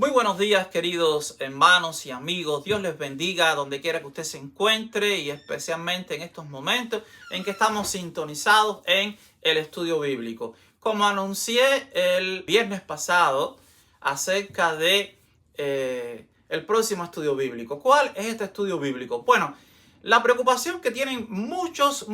Muy buenos días, queridos hermanos y amigos. Dios les bendiga donde quiera que usted se encuentre y especialmente en estos momentos en que estamos sintonizados en el estudio bíblico. Como anuncié el viernes pasado acerca de el próximo estudio bíblico. ¿Cuál es este estudio bíblico? Bueno, la preocupación que tienen muchos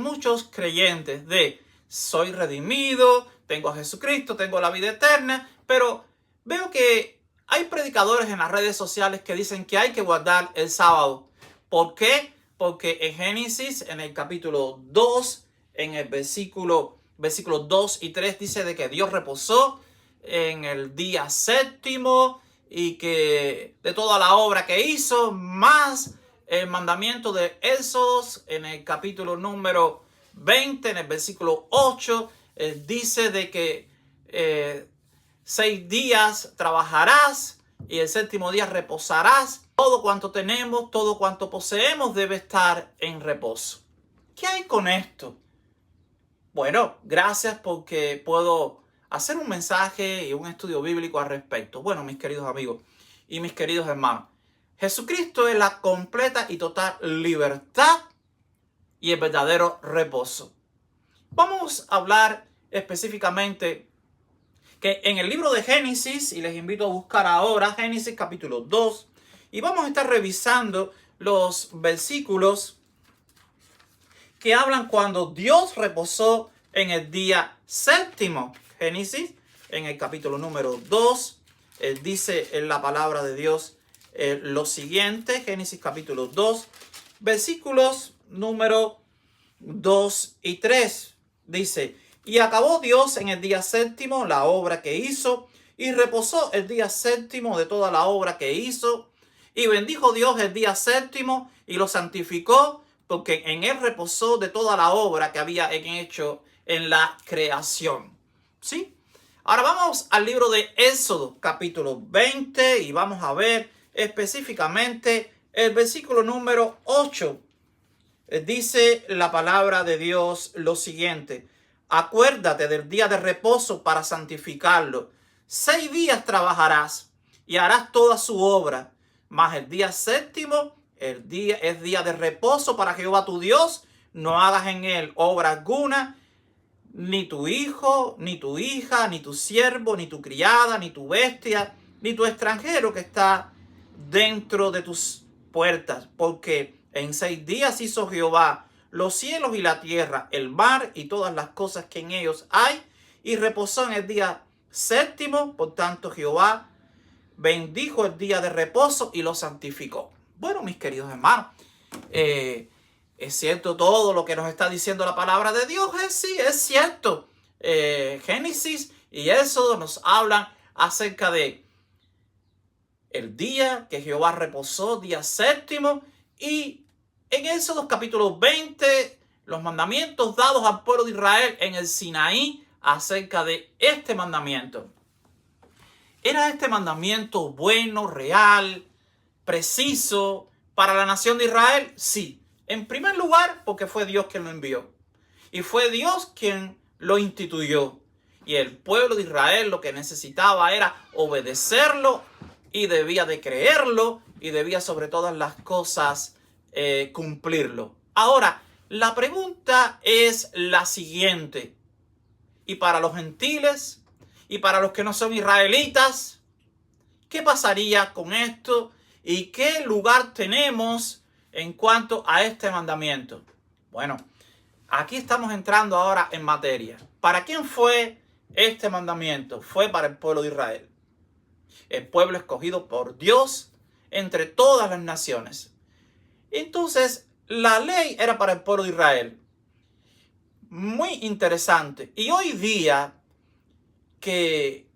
creyentes de soy redimido, tengo a Jesucristo, tengo la vida eterna, pero veo que hay predicadores en las redes sociales que dicen que hay que guardar el sábado. ¿Por qué? Porque en Génesis, en el capítulo 2, en el versículo 2 y 3, dice de que Dios reposó en el día séptimo y que de toda la obra que hizo, más el mandamiento de Éxodos, en el capítulo número 20, en el versículo 8, dice de que 6 días trabajarás y el séptimo día reposarás. Todo cuanto tenemos, todo cuanto poseemos debe estar en reposo. ¿Qué hay con esto? Bueno, gracias porque puedo hacer un mensaje y un estudio bíblico al respecto. Bueno, mis queridos amigos y mis queridos hermanos, Jesucristo es la completa y total libertad y el verdadero reposo. Vamos a hablar específicamente que en el libro de Génesis, y les invito a buscar ahora Génesis capítulo 2, y vamos a estar revisando los versículos que hablan cuando Dios reposó en el día séptimo. Génesis, en el capítulo número 2, dice en la palabra de Dios lo siguiente. Génesis capítulo 2, versículos número 2 y 3, dice: y acabó Dios en el día séptimo la obra que hizo, y reposó el día séptimo de toda la obra que hizo. Y bendijo Dios el día séptimo y lo santificó, porque en él reposó de toda la obra que había hecho en la creación. ¿Sí? Ahora vamos al libro de Éxodo, capítulo 20, y vamos a ver específicamente el versículo número 8. Dice la palabra de Dios lo siguiente: acuérdate del día de reposo para santificarlo. 6 días trabajarás y harás toda su obra, mas el día séptimo es día de reposo para Jehová tu Dios. No hagas en él obra alguna, ni tu hijo, ni tu hija, ni tu siervo, ni tu criada, ni tu bestia, ni tu extranjero que está dentro de tus puertas, porque en 6 días hizo Jehová los cielos y la tierra, el mar y todas las cosas que en ellos hay, y reposó en el día séptimo. Por tanto, Jehová bendijo el día de reposo y lo santificó. Bueno, mis queridos hermanos, es cierto todo lo que nos está diciendo la palabra de Dios. Sí, es cierto. Génesis y Éxodo nos hablan acerca de el día que Jehová reposó, día séptimo, y en Éxodo capítulo 20, los mandamientos dados al pueblo de Israel en el Sinaí acerca de este mandamiento. ¿Era este mandamiento bueno, real, preciso para la nación de Israel? Sí. En primer lugar, porque fue Dios quien lo envió. Y fue Dios quien lo instituyó. Y el pueblo de Israel lo que necesitaba era obedecerlo, y debía de creerlo, y debía sobre todas las cosas cumplirlo. Ahora, la pregunta es la siguiente: y para los gentiles y para los que no son israelitas, ¿qué pasaría con esto? ¿Y qué lugar tenemos en cuanto a este mandamiento? Bueno, aquí estamos entrando ahora en materia. ¿Para quién fue este mandamiento? Fue para el pueblo de Israel, el pueblo escogido por Dios entre todas las naciones. Entonces, la ley era para el pueblo de Israel. Muy interesante. Y hoy día que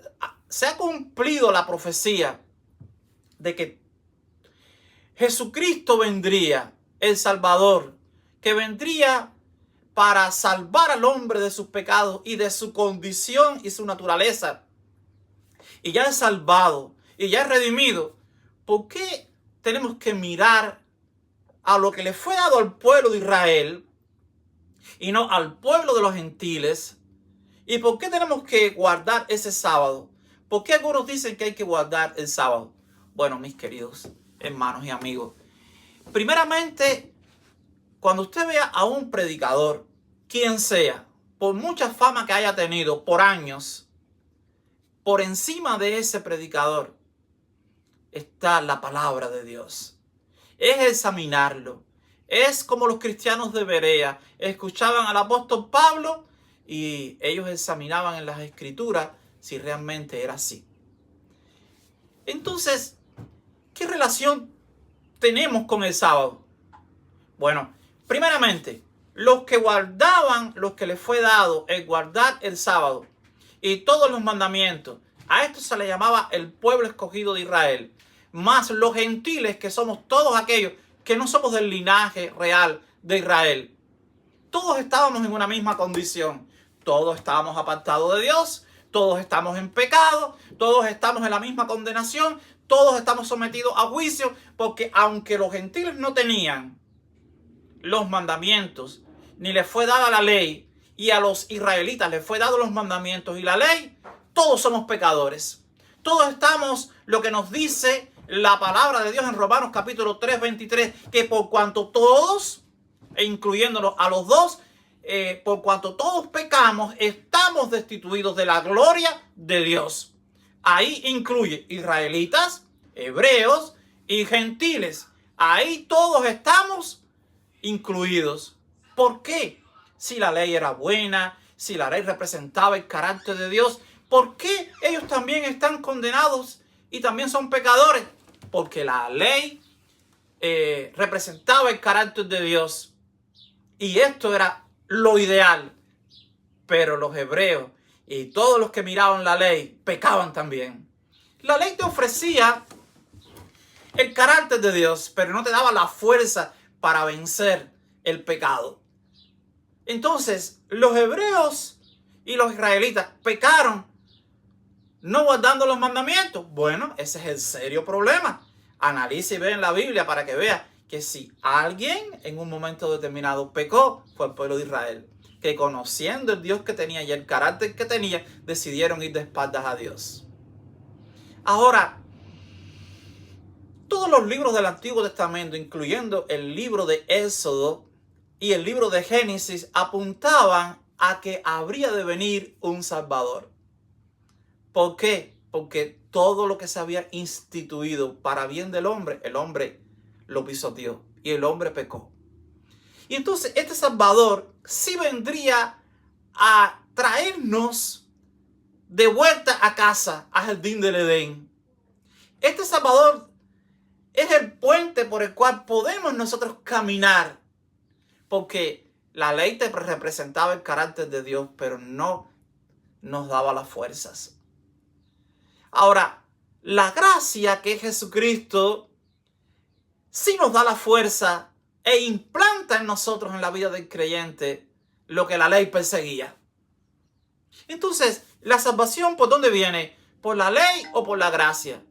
se ha cumplido la profecía de que Jesucristo vendría, el Salvador, que vendría para salvar al hombre de sus pecados y de su condición y su naturaleza, y ya es salvado y ya es redimido, ¿por qué tenemos que mirar a lo que le fue dado al pueblo de Israel y no al pueblo de los gentiles? ¿Y por qué tenemos que guardar ese sábado? ¿Por qué algunos dicen que hay que guardar el sábado? Bueno, mis queridos hermanos y amigos, primeramente, cuando usted vea a un predicador, quien sea, por mucha fama que haya tenido por años, por encima de ese predicador está la palabra de Dios. Es examinarlo. Es como los cristianos de Berea escuchaban al apóstol Pablo y ellos examinaban en las escrituras si realmente era así. Entonces, ¿qué relación tenemos con el sábado? Bueno, primeramente, los que guardaban, los que les fue dado el guardar el sábado y todos los mandamientos, a esto se le llamaba el pueblo escogido de Israel, más los gentiles, que somos todos aquellos que no somos del linaje real de Israel. Todos estábamos en una misma condición. Todos estábamos apartados de Dios, todos estamos en pecado, todos estamos en la misma condenación, todos estamos sometidos a juicio, porque aunque los gentiles no tenían los mandamientos, ni les fue dada la ley, y a los israelitas les fue dado los mandamientos y la ley, todos somos pecadores. Todos estamos, lo que nos dice la palabra de Dios en Romanos capítulo 3, 23, que por cuanto todos, e incluyéndolos a los dos, por cuanto todos pecamos, estamos destituidos de la gloria de Dios. Ahí incluye israelitas, hebreos y gentiles. Ahí todos estamos incluidos. ¿Por qué? Si la ley era buena, si la ley representaba el carácter de Dios, ¿por qué ellos también están condenados y también son pecadores? Porque la ley representaba el carácter de Dios y esto era lo ideal. Pero los hebreos y todos los que miraban la ley pecaban también. La ley te ofrecía el carácter de Dios, pero no te daba la fuerza para vencer el pecado. Entonces, los hebreos y los israelitas pecaron no guardando los mandamientos. Bueno, ese es el serio problema. Analice y ve en la Biblia para que vea que si alguien en un momento determinado pecó, fue el pueblo de Israel, que conociendo el Dios que tenía y el carácter que tenía, decidieron ir de espaldas a Dios. Ahora, todos los libros del Antiguo Testamento, incluyendo el libro de Éxodo y el libro de Génesis, apuntaban a que habría de venir un Salvador. ¿Por qué? Porque todo lo que se había instituido para bien del hombre, el hombre lo pisoteó y el hombre pecó. Y entonces este Salvador sí vendría a traernos de vuelta a casa, al jardín del Edén. Este Salvador es el puente por el cual podemos nosotros caminar, porque la ley te representaba el carácter de Dios, pero no nos daba las fuerzas. Ahora, la gracia que es Jesucristo sí nos da la fuerza e implanta en nosotros, en la vida del creyente, lo que la ley perseguía. Entonces, ¿la salvación por dónde viene? ¿Por la ley o por la gracia?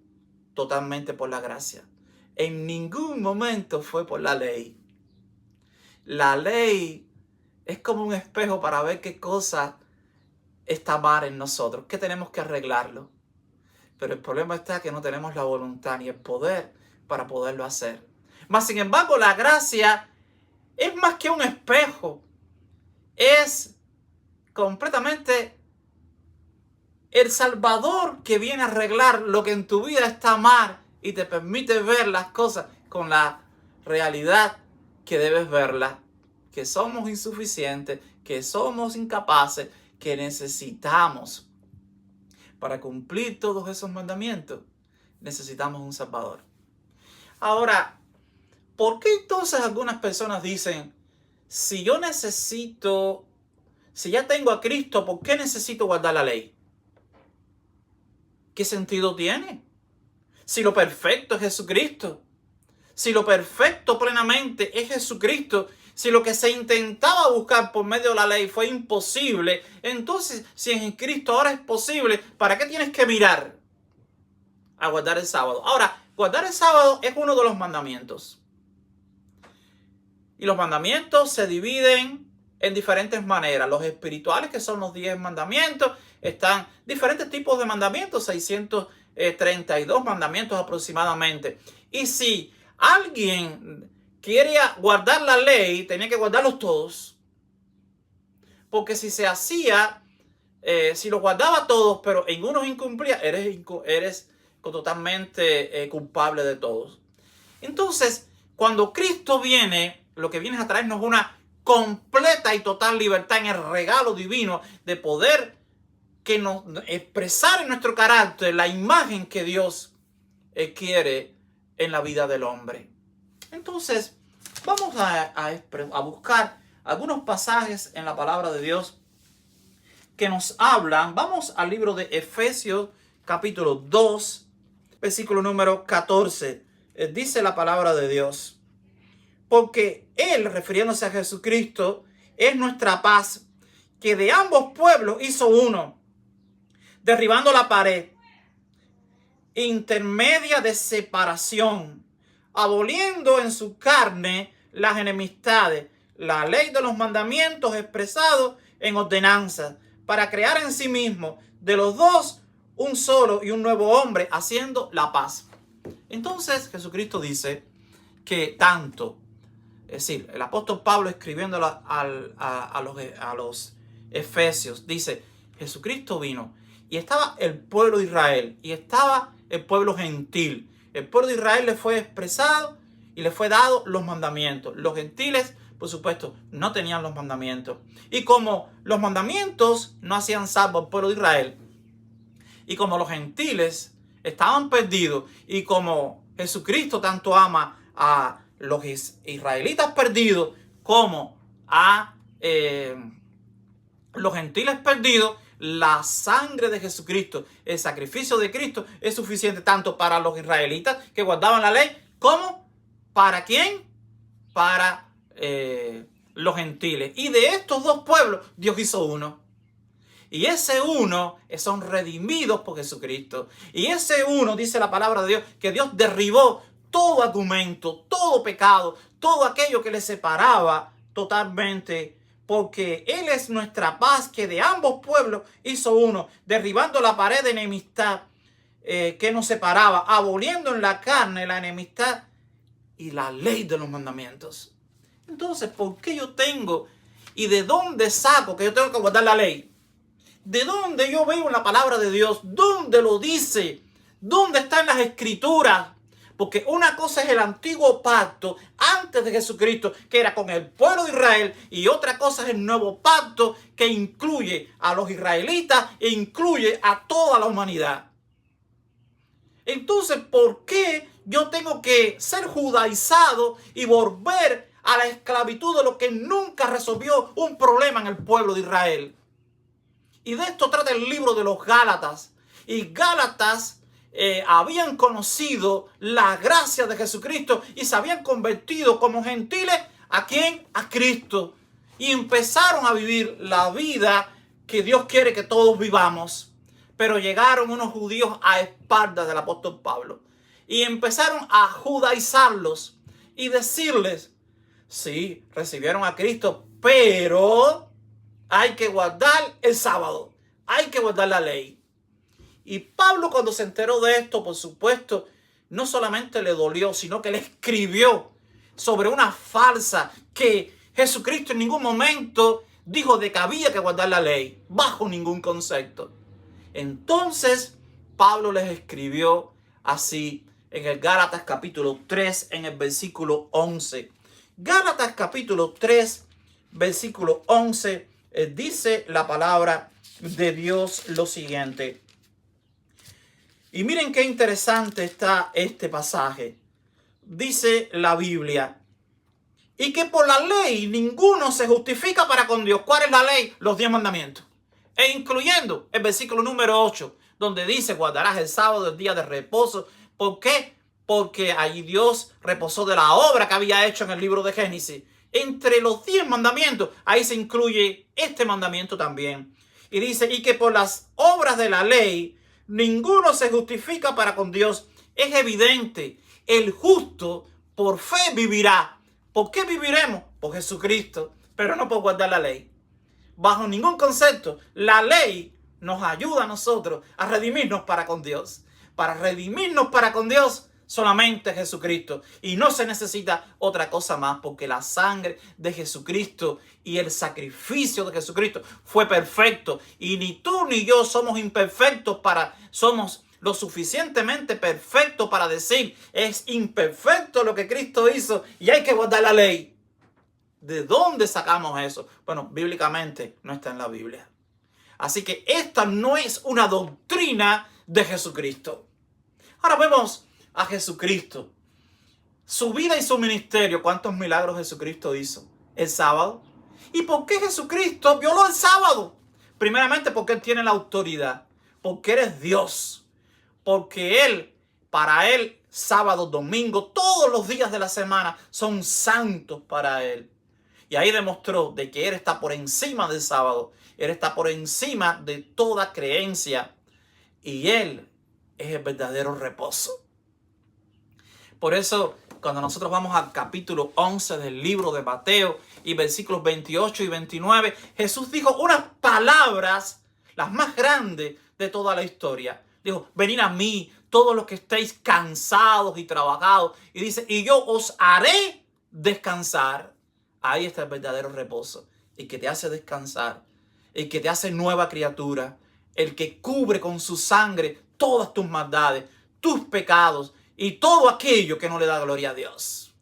Totalmente por la gracia. En ningún momento fue por la ley. La ley es como un espejo para ver qué cosa está mal en nosotros, que tenemos que arreglarlo. Pero el problema está que no tenemos la voluntad ni el poder para poderlo hacer. Mas, sin embargo, la gracia es más que un espejo. Es completamente el Salvador que viene a arreglar lo que en tu vida está mal y te permite ver las cosas con la realidad que debes verlas. Que somos insuficientes, que somos incapaces, que necesitamos. Para cumplir todos esos mandamientos, necesitamos un Salvador. Ahora, ¿por qué entonces algunas personas dicen, si ya tengo a Cristo, ¿por qué necesito guardar la ley? ¿Qué sentido tiene? Si lo perfecto es Jesucristo, si lo perfecto plenamente es Jesucristo, si lo que se intentaba buscar por medio de la ley fue imposible, entonces si en Cristo ahora es posible, ¿para qué tienes que mirar a guardar el sábado? Ahora, guardar el sábado es uno de los mandamientos. Y los mandamientos se dividen en diferentes maneras. Los espirituales, que son los 10 mandamientos, están diferentes tipos de mandamientos, 613 32 mandamientos aproximadamente. Y si alguien quería guardar la ley, tenía que guardarlos todos. Porque si se hacía, si los guardaba todos, pero en unos incumplía, eres totalmente culpable de todos. Entonces, cuando Cristo viene, lo que viene es a traernos una completa y total libertad en el regalo divino de poder que nos expresar en nuestro carácter la imagen que Dios quiere en la vida del hombre. Entonces, vamos a buscar algunos pasajes en la palabra de Dios que nos hablan. Vamos al libro de Efesios, capítulo 2, versículo número 14. Dice la palabra de Dios: porque Él, refiriéndose a Jesucristo, es nuestra paz, que de ambos pueblos hizo uno, derribando la pared intermedia de separación, aboliendo en su carne las enemistades, la ley de los mandamientos expresados en ordenanzas, para crear en sí mismo de los dos un solo y un nuevo hombre, haciendo la paz. Entonces Jesucristo dice que tanto, es decir, el apóstol Pablo escribiendo a los Efesios, dice: Jesucristo vino y estaba el pueblo de Israel y estaba el pueblo gentil. El pueblo de Israel le fue expresado y le fue dado los mandamientos. Los gentiles, por supuesto, no tenían los mandamientos. Y como los mandamientos no hacían salvo al pueblo de Israel, y como los gentiles estaban perdidos, y como Jesucristo tanto ama a los israelitas perdidos como a los gentiles perdidos, la sangre de Jesucristo, el sacrificio de Cristo, es suficiente tanto para los israelitas que guardaban la ley, como para ¿quién? Para los gentiles. Y de estos dos pueblos Dios hizo uno. Y ese uno son redimidos por Jesucristo. Y ese uno, dice la palabra de Dios, que Dios derribó todo argumento, todo pecado, todo aquello que le separaba totalmente, porque Él es nuestra paz, que de ambos pueblos hizo uno, derribando la pared de enemistad que nos separaba, aboliendo en la carne la enemistad y la ley de los mandamientos. Entonces, ¿por qué yo tengo y de dónde saco que yo tengo que guardar la ley? ¿De dónde yo veo en la palabra de Dios? ¿Dónde lo dice? ¿Dónde están las escrituras? Porque una cosa es el antiguo pacto antes de Jesucristo, que era con el pueblo de Israel, y otra cosa es el nuevo pacto, que incluye a los israelitas e incluye a toda la humanidad. Entonces, ¿por qué yo tengo que ser judaizado y volver a la esclavitud de lo que nunca resolvió un problema en el pueblo de Israel? Y de esto trata el libro de los Gálatas. Y Gálatas habían conocido la gracia de Jesucristo y se habían convertido como gentiles. ¿A quién? A Cristo. Y empezaron a vivir la vida que Dios quiere que todos vivamos. Pero llegaron unos judíos a espaldas del apóstol Pablo y empezaron a judaizarlos y decirles: sí, recibieron a Cristo, pero hay que guardar el sábado, hay que guardar la ley. Y Pablo, cuando se enteró de esto, por supuesto, no solamente le dolió, sino que le escribió sobre una farsa, que Jesucristo en ningún momento dijo de que había que guardar la ley, bajo ningún concepto. Entonces Pablo les escribió así en el Gálatas capítulo 3, en el versículo 11. Gálatas capítulo 3, versículo 11, dice la palabra de Dios lo siguiente. Y miren qué interesante está este pasaje. Dice la Biblia: y que por la ley ninguno se justifica para con Dios. ¿Cuál es la ley? Los 10 mandamientos. E incluyendo el versículo número 8, donde dice: guardarás el sábado, el día de reposo. ¿Por qué? Porque allí Dios reposó de la obra que había hecho en el libro de Génesis. Entre los 10 mandamientos, ahí se incluye este mandamiento también. Y dice: y que por las obras de la ley ninguno se justifica para con Dios. Es evidente, el justo por fe vivirá. ¿Por qué viviremos? Por Jesucristo, pero no por guardar la ley. Bajo ningún concepto, la ley nos ayuda a nosotros a redimirnos para con Dios. para redimirnos para con Dios, solamente Jesucristo. Y no se necesita otra cosa más, porque la sangre de Jesucristo y el sacrificio de Jesucristo fue perfecto. Y ni tú ni yo somos imperfectos somos lo suficientemente perfectos para decir, es imperfecto lo que Cristo hizo y hay que guardar la ley. ¿De dónde sacamos eso? Bueno, bíblicamente no está en la Biblia. Así que esta no es una doctrina de Jesucristo. Ahora vemos a Jesucristo, su vida y su ministerio. ¿Cuántos milagros Jesucristo hizo el sábado? ¿Y por qué Jesucristo violó el sábado? Primeramente porque Él tiene la autoridad, porque Él es Dios, porque para Él, sábado, domingo, todos los días de la semana son santos para Él. Y ahí demostró de que Él está por encima del sábado, Él está por encima de toda creencia y Él es el verdadero reposo. Por eso, cuando nosotros vamos al capítulo 11 del libro de Mateo y versículos 28 y 29, Jesús dijo unas palabras, las más grandes de toda la historia. Dijo, venid a mí, todos los que estéis cansados y trabajados. Y dice, y yo os haré descansar. Ahí está el verdadero reposo, el que te hace descansar, el que te hace nueva criatura, el que cubre con su sangre todas tus maldades, tus pecados y todo aquello que no le da gloria a Dios.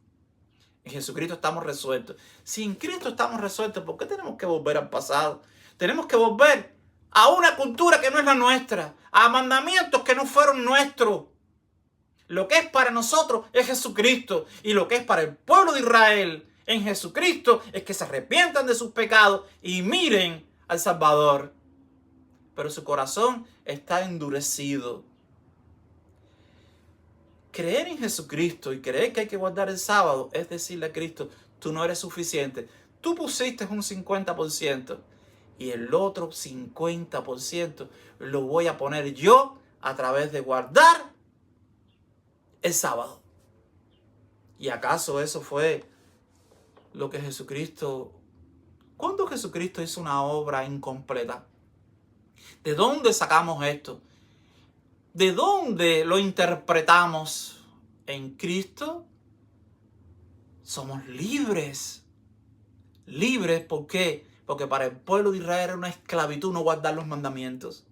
En Jesucristo estamos resueltos. Si en Cristo estamos resueltos, ¿por qué tenemos que volver al pasado? Tenemos que volver a una cultura que no es la nuestra, a mandamientos que no fueron nuestros. Lo que es para nosotros es Jesucristo, y lo que es para el pueblo de Israel en Jesucristo es que se arrepientan de sus pecados y miren al Salvador. Pero su corazón está endurecido. Creer en Jesucristo y creer que hay que guardar el sábado es decirle a Cristo, tú no eres suficiente. Tú pusiste un 50% y el otro 50% lo voy a poner yo a través de guardar el sábado. ¿Y acaso eso fue lo que Jesucristo... ¿Cuándo Jesucristo hizo una obra incompleta? ¿De dónde sacamos esto? ¿De dónde lo interpretamos? En Cristo somos libres. Libres, ¿por qué? Porque para el pueblo de Israel era una esclavitud no guardar los mandamientos.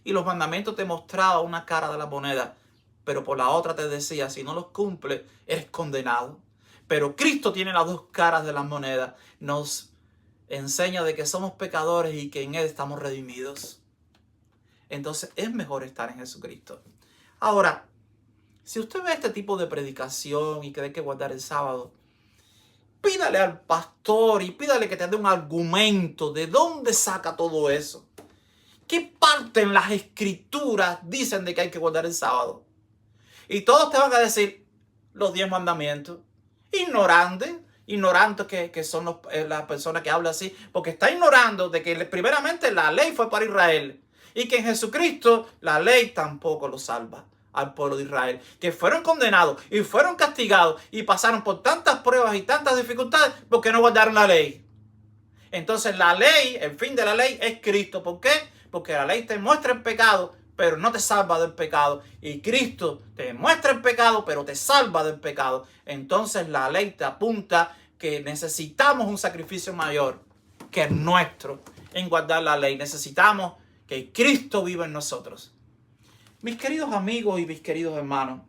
Y los mandamientos te mostraban una cara de la moneda, pero por la otra te decía, si no los cumples, eres condenado. Pero Cristo tiene las dos caras de la moneda. Nos enseña de que somos pecadores y que en Él estamos redimidos. Entonces es mejor estar en Jesucristo. Ahora, si usted ve este tipo de predicación y cree que guardar el sábado, pídale al pastor y pídale que te dé un argumento de dónde saca todo eso. ¿Qué parte en las escrituras dicen de que hay que guardar el sábado? Y todos te van a decir los 10 mandamientos. Ignorantes que son las personas que hablan así, porque está ignorando de que primeramente la ley fue para Israel y que en Jesucristo la ley tampoco lo salva al pueblo de Israel, que fueron condenados y fueron castigados y pasaron por tantas pruebas y tantas dificultades porque no guardaron la ley. Entonces la ley, el fin de la ley es Cristo. ¿Por qué? Porque la ley te muestra el pecado, pero no te salva del pecado. Y Cristo te muestra el pecado, pero te salva del pecado. Entonces la ley te apunta que necesitamos un sacrificio mayor que el nuestro en guardar la ley. Necesitamos que Cristo viva en nosotros. Mis queridos amigos y mis queridos hermanos,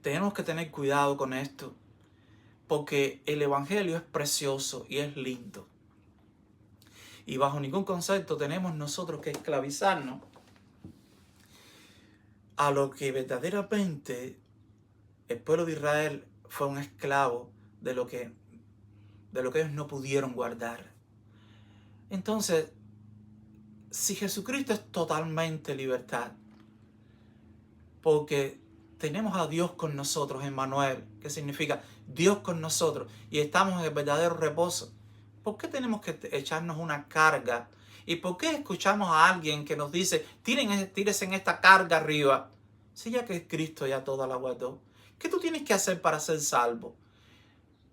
tenemos que tener cuidado con esto, porque el evangelio es precioso y es lindo. Y bajo ningún concepto tenemos nosotros que esclavizarnos a lo que verdaderamente el pueblo de Israel fue un esclavo de lo que ellos no pudieron guardar. Entonces, si Jesucristo es totalmente libertad, porque tenemos a Dios con nosotros, Emmanuel, que significa Dios con nosotros, y estamos en el verdadero reposo, ¿por qué tenemos que echarnos una carga? ¿Y por qué escuchamos a alguien que nos dice, tírese en esta carga arriba? Si ya que Cristo ya toda la guardó. ¿Qué tú tienes que hacer para ser salvo?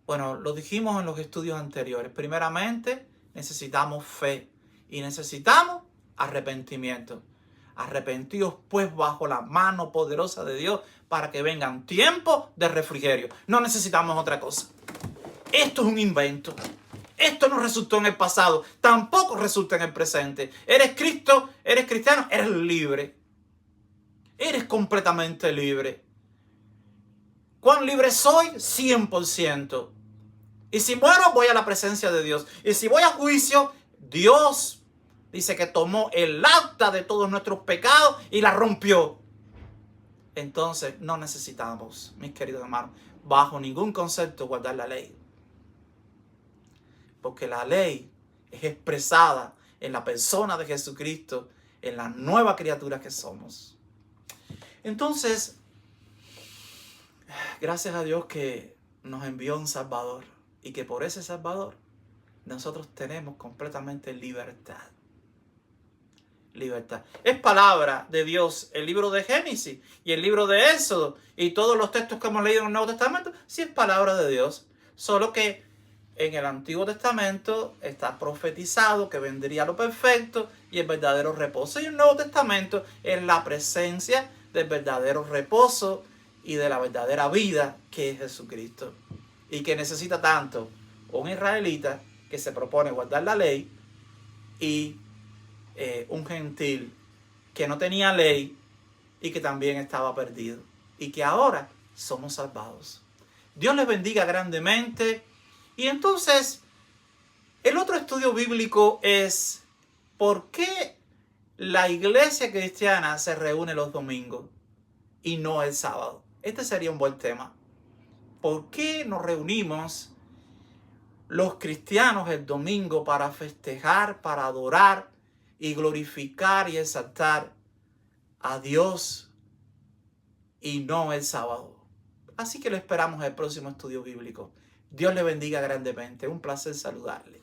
Bueno, lo dijimos en los estudios anteriores. Primeramente, necesitamos fe y necesitamos arrepentimiento. Arrepentidos pues bajo la mano poderosa de Dios para que vengan tiempos de refrigerio. No necesitamos otra cosa. Esto es un invento. Esto no resultó en el pasado, tampoco resulta en el presente. Eres Cristo, eres cristiano, eres libre. Eres completamente libre. ¿Cuán libre soy? 100%. Y si muero, voy a la presencia de Dios. Y si voy a juicio, Dios dice que tomó el acta de todos nuestros pecados y la rompió. Entonces no necesitamos, mis queridos hermanos, bajo ningún concepto guardar la ley. Porque la ley es expresada en la persona de Jesucristo, en la nueva criatura que somos. Entonces, gracias a Dios que nos envió un Salvador y que por ese Salvador nosotros tenemos completamente libertad. Libertad. Es palabra de Dios el libro de Génesis y el libro de Éxodo y todos los textos que hemos leído en el Nuevo Testamento, sí es palabra de Dios. Solo que en el Antiguo Testamento está profetizado que vendría lo perfecto y el verdadero reposo. Y el Nuevo Testamento es la presencia del verdadero reposo y de la verdadera vida que es Jesucristo. Y que necesita tanto un israelita que se propone guardar la ley y un gentil que no tenía ley y que también estaba perdido. Y que ahora somos salvados. Dios les bendiga grandemente. Y entonces, el otro estudio bíblico es ¿por qué la iglesia cristiana se reúne los domingos y no el sábado? Este sería un buen tema. ¿Por qué nos reunimos los cristianos el domingo para festejar, para adorar y glorificar y exaltar a Dios y no el sábado? Así que lo esperamos en el próximo estudio bíblico. Dios le bendiga grandemente. Un placer saludarle.